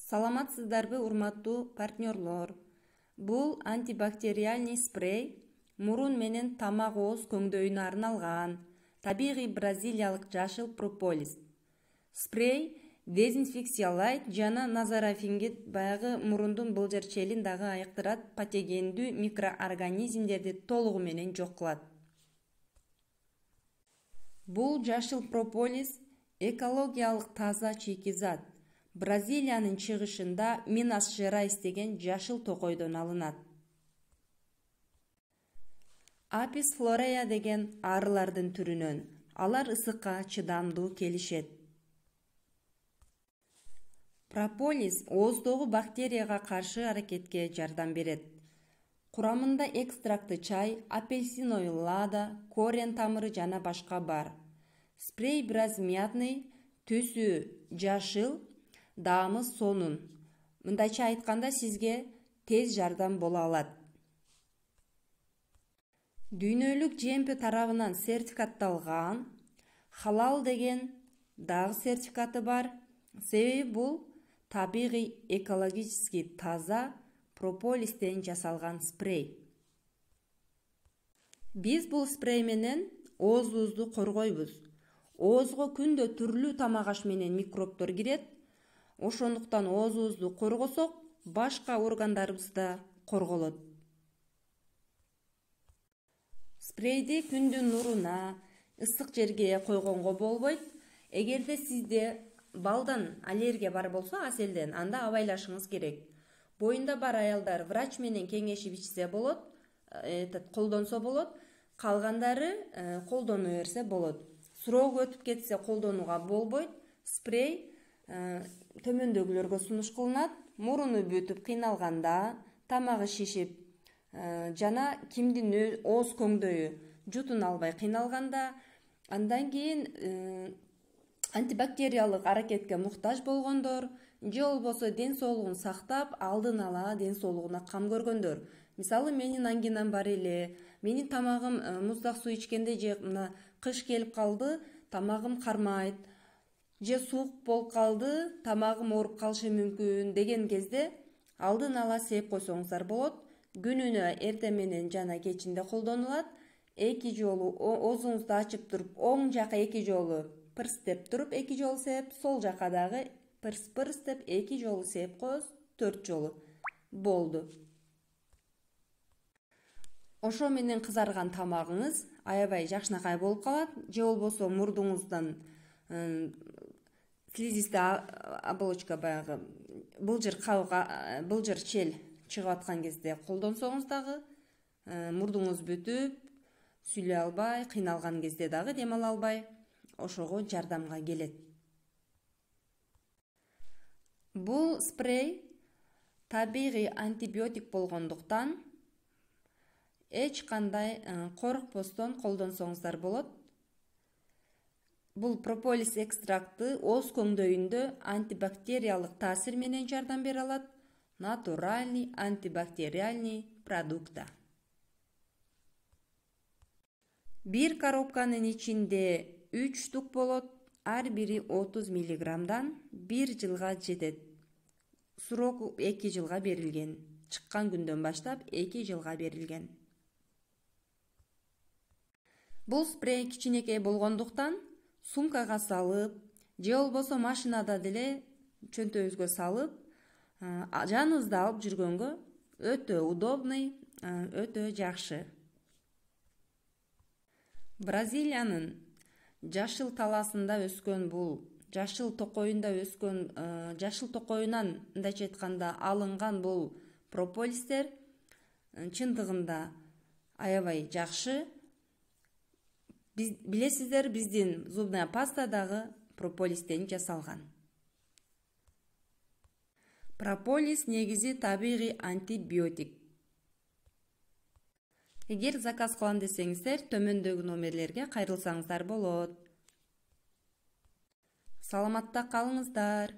Саламатсыздарбы, урматтуу партнерлор. Бул антибактериальный спрей мурун менен тамак ооз көңдөйүнө арналган табигый бразилиялык жашыл прополис. Спрей дезинфекциялайт жана назарофинге баягы мурундун былжырчелин дагы айыктырат, патогендүү микроорганизмдерди толугу менен жок кылат. Бул жашыл прополис экологиялык таза чийки-зат. Бразилиянын чыгышында Минас-Жерайс деген жашыл токойдон алынат. Апис флорея деген арылардын түрүнөн. Алар ысыкка чыдамдуу келишет. Прополис ооздогу бактерияга каршы аракетке жардам берет. Курамында экстракты чай, апельсиновый лада, корен тамыры жана башка бар. Спрей бираз мятный, түсү жашыл, даамы сонун. Мындайча айтканда сизге тез жардам боло алат. Дүйнөлүк ЖМП тарабынан сертификатталган, халал деген дагы сертификаты бар. Себеби бул табигый экологически таза прополистен жасалган спрей. Биз бул спрей менен оозубузду коргойбуз. Оозго күндө түрлүү тамак аш менен микробдор кирет. Ошондуктан оозубузду коргосок, башка органдарыбыз да корголот. Спрейди күндүн нуруна, ысык жерге койгонго болбойт. Эгерде сизде балдан аллергия бар болсо, аселден, анда абайлашыңыз керек. Боюнда бар аялдар врач менен кеңешип ичсе болот, колдонсо болот, калгандары колдоно берсе болот. Суроо өтүп кетсе колдонууга болбойт. Спрей төмөндөгүлөргө сунуш кылынат. Муруну бүтүп кыйналганда, тамагы шишип жана кимдин ооз көңдөйү жутун албай кыйналганда, андан кийин антибактериялык аракетке муктаж болгондор же болбосо ден соолугун сактап, алдын ала ден соолугуна кам көргөндөр. Мисалы, менин ангинам бар эле, менин тамагым муздак суу ичкенде же мына кыш келип калды, тамагым кармайт, же суук болуп калды, тамагым ооруп калышы мүмкүн деген кезде алдын ала сеп койсоңуздар болот. Күнүнө эртең менен жана кечинде колдонулат. 2 жолу оозуңузду ачып туруп, оң жака 2 жолу пырс деп туруп 2 жолу сеп, сол жака дагы пырс деп 2 жолу сеп коебуз, 4 жолу болду. Ошо менен кызарган тамагыңыз аябай жакшынакай болуп калат, же болбосо мурдуңуздан слизистый оболочка баягы былжыр чел чыгып аткан кезде колдонсоңуз дагы мурдуңуз бүтүп, сүйлөй албай, кыйналган кезде дагы дем ала албай, ошого жардамга келет. Бул спрей табигый антибиотик болгондуктан эч кандай коркпостон колдонсоңуздар болот. Бул прополис экстракты ооз көңдөйүндө антибактериялык таасир менен жардам бере алат. Натуральный антибактериальный продукта. Бир коробканын ичинде 3 штук болот, ар бири 30 миллиграммдан 1 жылга жетет. Срок 2 жылга берилген. Чыккан күндөн баштап 2 жылга берилген. Бул спрей кичинекей болгондуктан сумкага салып, же болбосо машинада деле чөнтөгүбүзгө салып, жаныбызда алып жүргөнгө өтө удобный, өтө жакшы. Бразилиянын жашыл таласында өскөн бул жашыл токойунда өскөн, жашыл токоюнан мындайча айтканда алынган бул прополистер чындыгында аябай жакшы. Билесиздер, биздин зубная паста дагы прополистен жасалган. Прополис негизи табигый антибиотик. Эгер заказ кылам десеңиздер, төмөндөгү номерлерге кайрылсаңыздар болот. Саламатта калыңыздар.